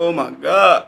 Oh my god.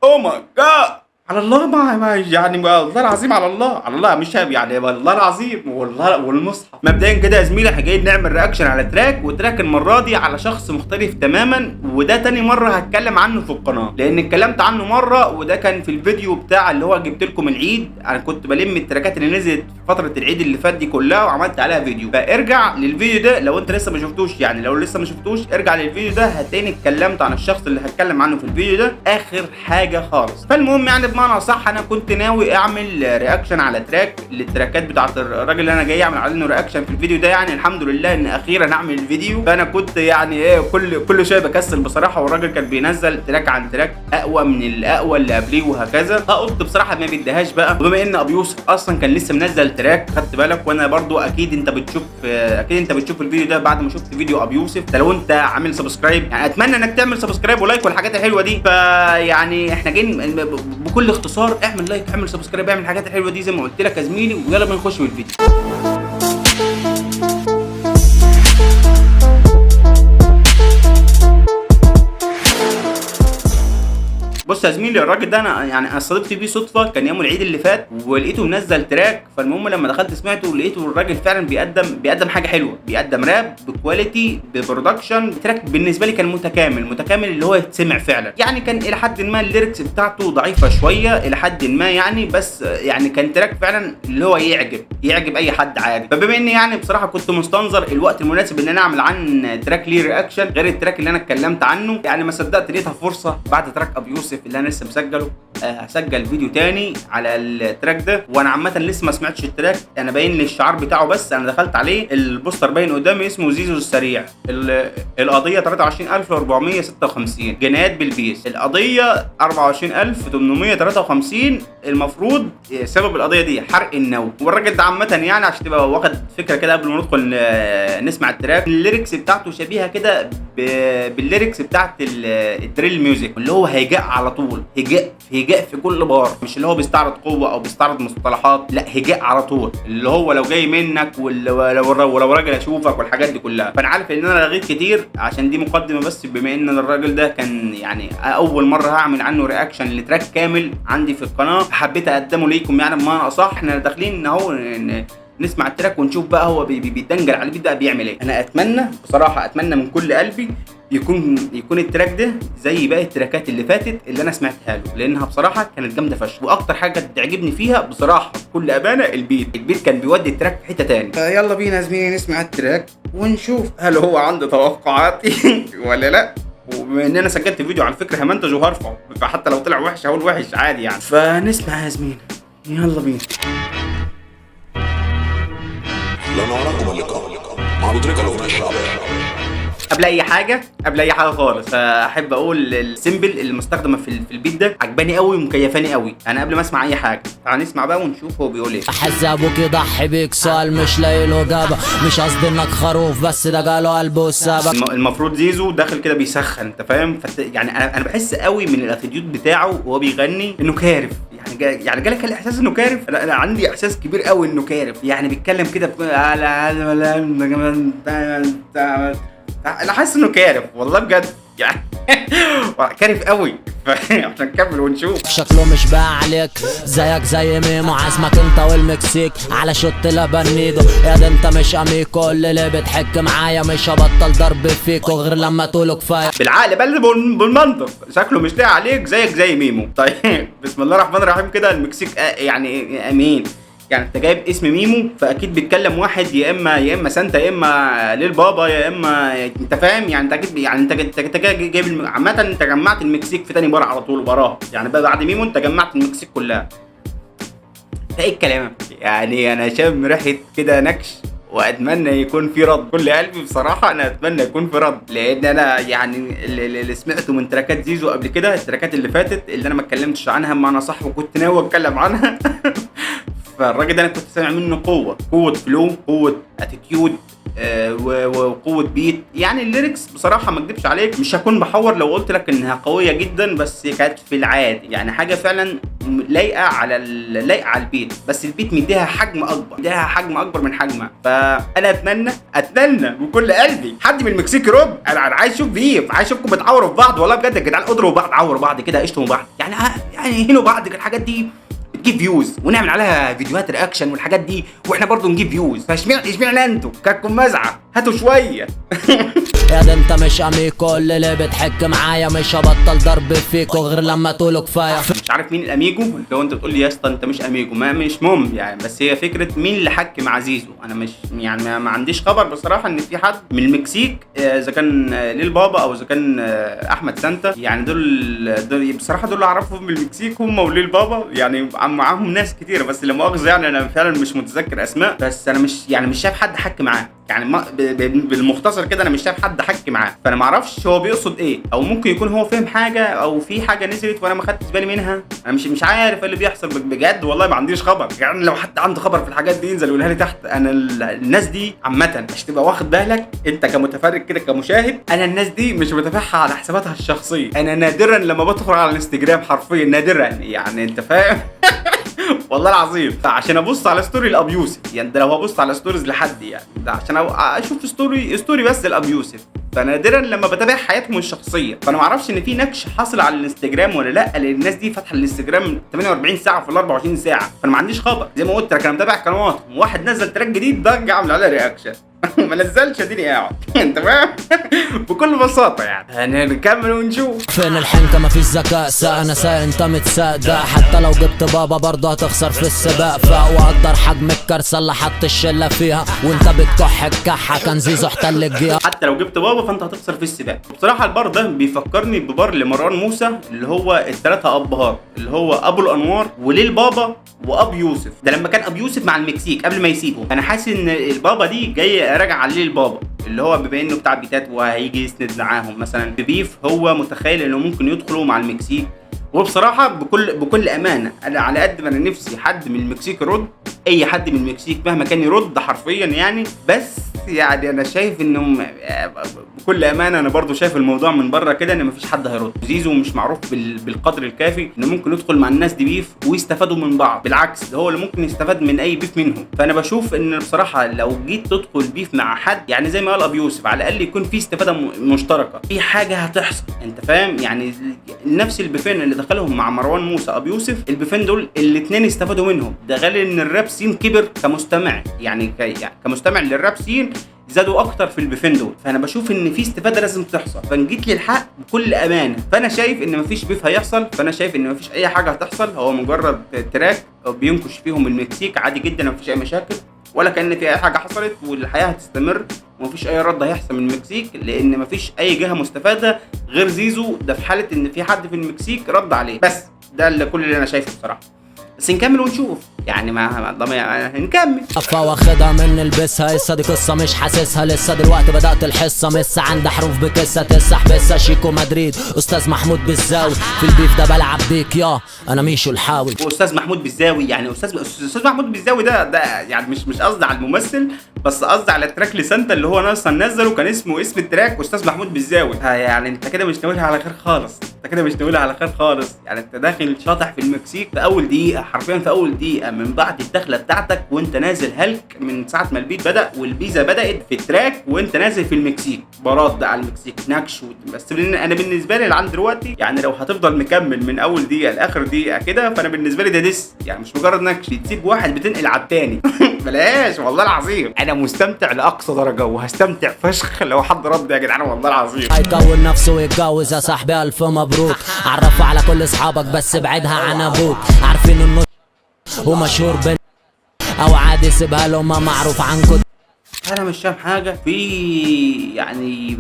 Oh my god. على الله ما يعني والله العظيم على الله مش يعني والله العظيم والله والمصحف. مبدئيا كده يا زميلي احنا جايين نعمل رياكشن على تراك، وتراك المره دي على شخص مختلف تماما، وده تاني مره هتكلم عنه في القناه، لان اتكلمت عنه مره وده كان في الفيديو بتاع اللي هو جبت لكم العيد. انا كنت بلم التراكات اللي نزلت في فتره العيد اللي فات دي كلها وعملت عليها فيديو، فارجع للفيديو ده لو انت لسه ما شفتوش. يعني لو لسه ما شفتوش ارجع للفيديو ده هتلاقيني اتكلمت عن الشخص اللي هتكلم عنه في الفيديو ده اخر حاجه خالص. فالمهم يعني بمعنى صح انا كنت ناوي اعمل رياكشن على تراك للتراكات بتاعت الراجل اللي انا جاي اعمل عليه رياكشن في الفيديو ده. يعني الحمد لله ان اخيرا اعمل الفيديو. فانا كنت يعني ايه كل شويه بكسل بصراحه، والراجل كان بينزل تراك عن تراك اقوى من الاقوى اللي قبليه وهكذا. فقلت بصراحه ما بديهاش بقى، وبما ان ابو يوسف اصلا كان لسه منزل تراك خدت بالك، وانا برضو اكيد انت بتشوف الفيديو ده بعد ما شفت فيديو ابو يوسف. لو انت عامل سبسكرايب يعني اتمنى انك تعمل سبسكرايب ولايك والحاجات الحلوه دي. فيعني احنا جايين بكل اختصار اعمل لايك اعمل سبسكرايب اعمل الحاجات الحلوه دي زي ما قلت لك يا زميلي، ويلا بينا نخش في الفيديو. بص يا زميلي الراجل ده انا صادفت بيه صدفه، كان يوم العيد اللي فات ولقيته منزل تراك. فالمهم لما دخلت سمعته لقيته الراجل فعلا بيقدم حاجه حلوه، بيقدم راب بكواليتي ببرودكشن. تراك بالنسبه لي كان متكامل اللي هو يتسمع فعلا. يعني كان الى حد ما الليركس بتاعته ضعيفه شويه الى حد ما يعني، بس يعني كان تراك فعلا اللي هو يعجب اي حد عادي. فبما اني يعني بصراحه كنت مستنظر الوقت المناسب ان انا اعمل عن تراك ليه رياكشن غير التراك اللي انا اتكلمت عنه، يعني ما صدقت لقيتها فرصه بعد تراك ابو يوسف اللي انا لسه مسجله. هسجل فيديو تاني على التراك ده، وانا عامه لسه ما سمعتش التراك. انا باين لي الشعار بتاعه بس، انا دخلت عليه البوستر باين قدامي اسمه زيزو السريع. القضيه 23456 جنايات بالبيس. القضيه 24853. المفروض سبب القضيه دي حرق النووي. والراجل ده عامه يعني عشان تبقى واخد فكره كده قبل ما ندخل نسمع التراك، الليركس بتاعته شبيهه كده بالليركس بتاعت الدريل ميوزك، اللي هو هيجاء على طول، هجاء في كل بار، مش اللي هو بيستعرض قوه او بيستعرض مصطلحات، لا هجاء على طول، اللي هو لو جاي منك ولو راجل اشوفك والحاجات دي كلها. فانا عارف ان انا لغيت كتير عشان دي مقدمه بس، بما ان الراجل ده كان يعني اول مره هعمل عنه رياكشن لتراك كامل عندي في القناه، حبيت اقدمه ليكم. يعني بمعنى اصح احنا داخلين اهو نسمع التراك ونشوف بقى هو بيدنجل على البيت بقى بيعمل ايه. انا اتمنى من كل قلبي يكون التراك ده زي باقي التراكات اللي فاتت اللي انا سمعتها له، لانها بصراحه كانت جامده فشخ. واكتر حاجه تعجبني فيها بصراحه بكل امانه البيت كان بيودي التراك في حته تاني. فيلا بينا يا زميلي نسمع التراك ونشوف هل هو عنده توقعاتي ولا لا. وبما ان انا سجلت فيديو على فكره همنتج وهرفعه، فحتى لو طلع وحش هقول وحش عادي يعني. فنسمع يا زميلي يلا بينا. لا نراكم اللقاء مع بطريقة الأغنية الشعبية. قبل اي حاجه خالص احب اقول السيمبل المستخدمه في البيت ده عجباني قوي ومكيفاني قوي. انا قبل ما اسمع اي حاجه تعال نسمع بقى ونشوف هو بيقول ايه. احس ابوك يضحي بيك سؤال مش لاقي له اجابه، مش قصدي انك خروف بس ده جاله قلبه السبب. المفروض زيزو داخل كده بيسخن انت فاهم. يعني انا بحس قوي من الاتيتيود بتاعه وهو بيغني انه كارف. يعني جالك الاحساس انه كارف؟ انا عندي احساس كبير قوي انه كارف. يعني بيتكلم كده انا حاسس انه كارف والله بجد يعني كارف قوي. عشان نكمل ونشوف. شكله مش باع عليك زيك زي ميمو، عازمك انت والمكسيك على شوت لبنيدو. يا ده انت مش اميكو اللي بتحك معايا، مش هبطل ضرب فيكو غير لما تقولوا كفايه. بالعقل بل بالمنطق شكله مش لاقي عليك زيك زي ميمو. طيب بسم الله الرحمن الرحيم كده. المكسيك يعني امين. يعني انت جايب اسم ميمو فاكيد بيتكلم واحد يا اما سانتا يا اما ليل بابا يا اما انت فاهم. يعني انت اكيد يعني انت جايب عامه انت جمعت المكسيك في تاني بار على طول وراها. يعني بقى بعد ميمو انت جمعت المكسيك كلها. ايه الكلام يعني انا شامم ريحه كده نكش، واتمنى يكون في رد. كل قلبي بصراحه انا اتمنى يكون في رد، لان انا يعني اللي سمعته من تراكات زيزو قبل كده التراكات اللي فاتت اللي انا ما اتكلمتش عنها بمعنى صح وكنت ناوي اتكلم عنها فالراجل ده انا كنت سامع منه قوه فلو، قوه اتيتيود، وقوه بيت. يعني الليركس بصراحه ما اكدبش عليك مش هكون بحور لو قلت لك انها قويه جدا، بس كانت في العادي يعني حاجه فعلا لايقه على البيت، بس البيت مديها حجم اكبر من حجمها. فانا اتمنى بكل قلبي حد من المكسيك يرد. انا عايز اشوف بيف، عايز اشوفكم بتعوروا في بعض والله بجد يا جدعان، اضربوا بعض، عوروا بعض كده، اشتموا بعض يعني هينوا بعض. الحاجات دي بتجيب فيوز ونعمل عليها فيديوهات رياكشن والحاجات دي، واحنا برضو نجيب فيوز. فاشمعنى انتوا كانكم مزعه؟ هاتوا شويه. يا ده انت مش اميكو اللي بتحك معايا، مش هبطل ضرب فيكو غير لما تقولوا كفايه. مش عارف مين الاميجو، لو انت بتقول لي يا اسطى انت مش اميجو مش مهم يعني، بس هي فكره مين اللي حك مع زيزو. انا مش يعني ما عنديش خبر بصراحه ان في حد من المكسيك، اذا كان ليل بابا او اذا كان احمد سانتا، يعني دول بصراحه دول اللي اعرفهم من المكسيك، هم وليل بابا. يعني معاهم ناس كتير بس لا مؤاخذه يعني انا فعلا مش متذكر اسماء، بس انا مش شايف حد حك معاه يعني بالمختصر كده. انا مش شايف حد حك معاه، فانا ما اعرفش هو بيقصد ايه، او ممكن يكون هو فهم حاجه او في حاجه نزلت وانا ما خدتش بالي منها. انا مش عارف ايه اللي بيحصل بجد والله، ما عنديش خبر. يعني لو حد عنده خبر في الحاجات دي ينزل يقولها لي تحت. انا الناس دي عامه مش تبقى واخد بالك انت كمتفرج كده كمشاهد، انا الناس دي مش بتابعها على حساباتها الشخصيه. انا نادرا لما بدخل على الانستجرام، حرفيا نادرا يعني، انت فاهم. والله العظيم عشان ابص على ستوري الابيوسف. يعني ده لو هبص على ستوريز لحد يعني ده عشان اشوف ستوري بس الابيوسف، فنادرا لما بتابع حياتهم الشخصيه. فانا ما اعرفش ان في نكش حاصل على الانستجرام ولا لا، لان الناس دي فاتحه الانستجرام 48 ساعه في ال 24 ساعه. فانا ما عنديش خبر زي ما قلت لك، انا متابع قنواتهم. واحد نزل تراك جديد برجع اعمل عليه رياكشن. ما نزلش اديني قاعد. انت فاهم. بكل بساطه يعني هنكمل ونشوف. فين الحنكه مفيش ذكاء، انا سايق انت متصدق، حتى لو جبت بابا برضه هتخسر في السباق. واقدر حجم الكارثه اللي حط الشله فيها، وانت بتكح الكحه كان زيزو احتل الجيا. حتى لو جبت بابا فانت هتخسر في السباق. بصراحه البار ده بيفكرني ببار لمروان موسى، اللي هو الثلاثه ابهات، اللي هو ابو الانوار وليل بابا وابو يوسف. ده لما كان ابو يوسف مع المكسيك قبل ما يسيبه. انا حاسس ان البابا دي جاي راجع على ليل بابا، اللي هو بما انه بتاع بيتات وهيجي يسند معاهم مثلا في بيف. هو متخيل انه ممكن يدخلوا مع المكسيك. وبصراحه بكل امانه انا على قد ما انا نفسي حد من المكسيك يرد، اي حد من المكسيك مهما كان يرد حرفيا يعني، بس يعني انا شايف انهم بكل امانه انا برضو شايف الموضوع من بره كده ان مفيش حد هيرد. زيزو مش معروف بالقدر الكافي انه ممكن يدخل مع الناس دي بيف ويستفادوا من بعض، بالعكس ده هو اللي ممكن يستفاد من اي بيف منهم. فانا بشوف ان بصراحه لو جيت تدخل بيف مع حد، يعني زي ما قال ابو يوسف، على الاقل يكون في استفاده مشتركه، في حاجه هتحصل. انت فاهم يعني نفس البيفين اللي دخلهم مع مروان موسى ابو يوسف، البيفين دول الاثنين استفادوا منهم. ده غير ان الراب سين كبر كمستمع، يعني كمستمع للراب سين زادوا اكتر في البيفين دول. فانا بشوف ان في استفاده لازم تحصل. فان جيت للحق بكل امانه، فانا شايف ان مفيش بيف هيحصل، فانا شايف ان مفيش اي حاجه هتحصل. هو مجرد تراك بينكش فيهم المكسيك عادي جدا، مفيش اي مشاكل ولا كان في اي حاجه حصلت، والحياه هتستمر ومفيش اي رد هيحصل من المكسيك، لان مفيش اي جهه مستفاده غير زيزو. ده في حاله ان في حد في المكسيك رد عليه. بس ده اللي كل اللي انا شايفه بصراحه. بس نكمل ونشوف يعني هنكمل. واخدها من البسها لسه، دي قصه مش حاسسها لسه، دلوقتي بدات الحصه مسا عند حروف بكسه تسح بسه. شيكو مدريد استاذ محمود بالزاوي، في البيف ده بلعب بيك يا انا ميشو الحاوي. واستاذ محمود بالزاوي يعني استاذ محمود بالزاوي ده يعني مش قصدي على الممثل، بس قصدي على التراك لسانتا اللي هو اصلا نزله، كان اسمه اسم التراك استاذ محمود بالزاوي. يعني انت كده مش ناويها على خير خالص، انت كده مش ناويها على خير خالص. يعني انت داخل شاطح في المكسيك في اول دقيقه، حرفيا في اول دقيقه من بعد الدخله بتاعتك، وانت نازل هلك من ساعه ما البيت بدا والبيزا بدات في التراك، وانت نازل في المكسيك براد على المكسيك نكش. بس انا بالنسبه لي لعند دلوقتي يعني لو هتفضل مكمل من اول دقيقه لاخر دقيقه كده، فانا بالنسبه لي ده يعني مش مجرد نكش تسيب واحد بتنقل على الثاني. بلاش والله العظيم. انا مستمتع لاقصى درجه وهستمتع فشخ لو حد رد يا جدعان والله العظيم. هيكون نفسه ويتجوز يا صاحبي الف مبروك، عرفه على كل اصحابك بس ابعدها عن ابوك، عارفين انه ومشهور بين او عادي سيبها له ما معروف عنكم. انا مش فاهم حاجه في يعني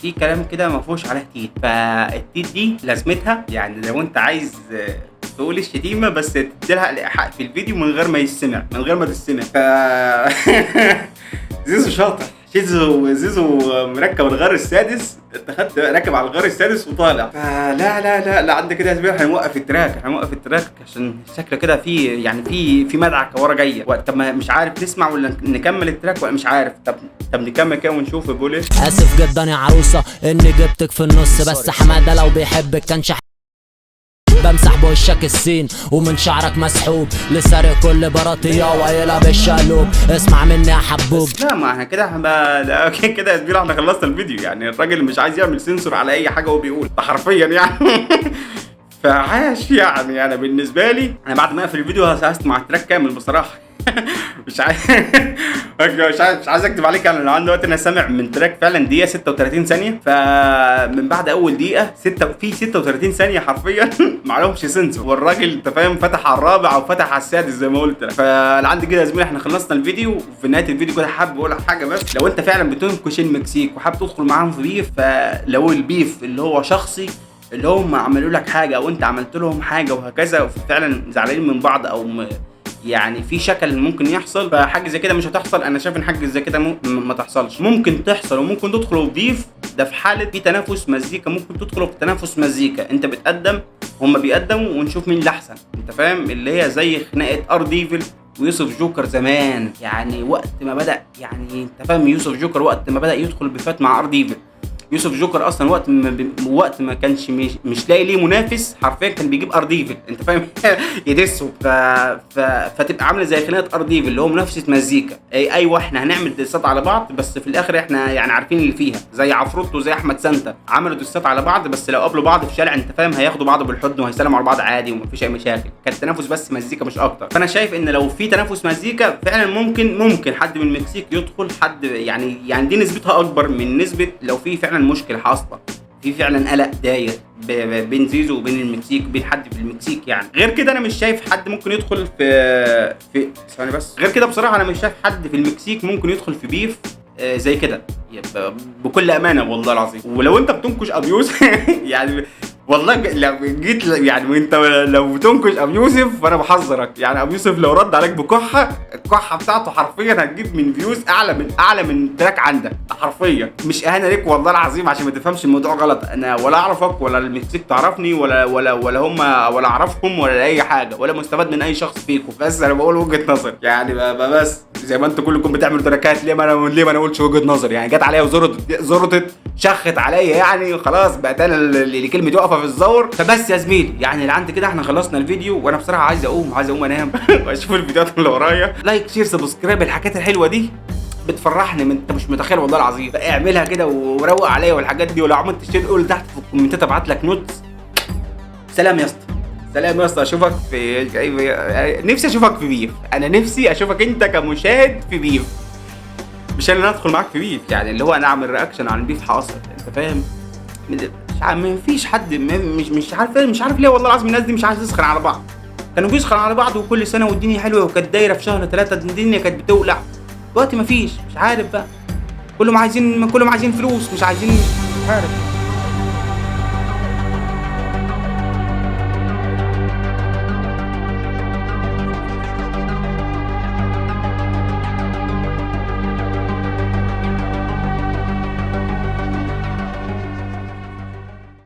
في كلام كده ما فيهوش عليه تيت. فالتيت دي لازمتها يعني لو انت عايز تقول الشتيمه بس تديلها الايحاء في الفيديو من غير ما يسمع، من غير ما تسمع. زيزو زيزو مركب الغار السادس، انت خدت راكب على الغار السادس وطالع. فلا لا لا لا عندك كده يا زميلي، هنوقف التراك عشان شكله كده في يعني في مدعكه ورا جايه. طب ما مش عارف نسمع ولا نكمل التراك ولا مش عارف. طب نكمل كده ونشوف بيقول ايه. اسف جدا يا عروسه اني جبتك في النص، بس حماده لو بيحبك كان بمسح بوشك السين ومن شعرك مسحوب، لسارق كل براطيه وقايلها بالشقلوب. اسمع مني يا حبوب. لا ما احنا كده يا زميلي احنا خلصنا الفيديو. يعني الراجل مش عايز يعمل سنسور على اي حاجه هو بيقول ده حرفيا يعني. فعاش يعني انا بالنسبه لي انا بعد ما اقفل الفيديو هسمع التراك كامل بصراحه. مش عايز اكتب عليك. انا لو عندي وقت انا سامع من تراك فعلا دقيقه 36 ثانيه، فمن بعد اول دقيقه 36 ثانيه حرفيا معلهمش سنسور، والراجل انت فاهم فتح على الرابع او فتح على السادس زي ما قلت لك. فلعندي كده يا زميلي احنا خلصنا الفيديو. وفي نهايه الفيديو كده حابب اقول حاجه، بس لو انت فعلا بتنكش المكسيك وحابب تدخل معاهم في بيف، فلو البيف اللي هو شخصي اللي هم عملوا لك حاجه او انت عملت لهم حاجه وهكذا وفعلا زعلانين من بعض او يعني في شكل ممكن يحصل، فحاجه زي كده مش هتحصل. انا شايف ان حاجه زي كده ما تحصلش. ممكن تحصل وممكن تدخلوا في بيف، ده في حاله في تنافس مزيكا. ممكن تدخلوا في تنافس مزيكا، انت بتقدم هم بيقدموا ونشوف مين الاحسن. انت فاهم اللي هي زي خناقه ار ديفل ويوسف جوكر زمان. يعني وقت ما بدا، يعني انت فاهم يوسف جوكر وقت ما بدا يدخل بفات مع ار ديفل. يوسف جوكر اصلا وقت ما كانش مش لاقي ليه منافس، حرفيا كان بيجيب ار ديفل انت فاهم يدسه. فتبقى عامله زي خناقه ار ديفل اللي هو منافسه مزيكا. ايوه احنا هنعمل دسات على بعض، بس في الاخر احنا يعني عارفين اللي فيها. زي عفروتو وزي احمد سانتا عملوا دسات على بعض، بس لو قابلوا بعض في الشارع انت فاهم هياخدوا بعض بالحضن وهيسلموا على بعض عادي ومفيش اي مشاكل. كان تنافس بس مزيكا مش اكتر. فانا شايف ان لو في تنافس مزيكا فعلا ممكن حد من المكسيك يدخل، حد يعني دي نسبتها اكبر من نسبه لو في فعلا مشكله حاصله، في فعلا قلق داير بين زيزو وبين المكسيك، بين حد في المكسيك. يعني غير كده انا مش شايف حد ممكن يدخل في ثواني بس. غير كده بصراحه انا مش شايف حد في المكسيك ممكن يدخل في بيف زي كده بكل امانه والله العظيم. ولو انت بتنكش ابيوس يعني والله لو جيت يعني انت لو بتنكش ابو يوسف فانا بحذرك. يعني ابو يوسف لو رد عليك بكحه، الكحه بتاعته حرفيا هتجيب من فيوز اعلى من تراك عندك حرفيا. مش اهانه ليك والله العظيم عشان ما تفهمش الموضوع غلط. انا ولا اعرفك ولا المكسيك تعرفني ولا هم ولا اعرفهم ولا اي حاجه ولا مستفاد من اي شخص فيكم، بس انا بقول وجهه نظر. يعني بس زي ما انتوا كلكم بتعملوا تراكات ليه ما نقولش وجهه نظر. يعني جت عليا وزرطت شخت عليا يعني خلاص بقت انا اللي كلمتي واقفه في الزور. فبس يا زميلي يعني اللي عندي كده احنا خلصنا الفيديو، وانا بصراحه عايز اقوم انام واشوف الفيديوهات اللي ورايا. لايك شير سبسكرايب، الحاجات الحلوه دي بتفرحني انت مش متخيل والله العظيم. اعملها كده وروق عليا والحاجات دي. ولو عملت شير قول تحت في الكومنتات ابعت لك نوتس. سلام يا اسطى، سلام يا اسطى. اشوفك في نفسي اشوفك في بيف. انا نفسي اشوفك انت كمشاهد في بيف، مش انا ادخل معاك في بيف. يعني اللي هو انا اعمل رياكشن على البيف حاصل انت فاهم. ما فيش حد مش عارف ليه والله العظيم. الناس دي مش عايزه تسخن على بعض. كانوا بيسخن على بعض وكل سنه والدنيا حلوه وكانت دايره في شهر 3 الدنيا كانت بتولع. دلوقتي ما فيش، مش عارف بقى. كلهم عايزين فلوس، مش عارف.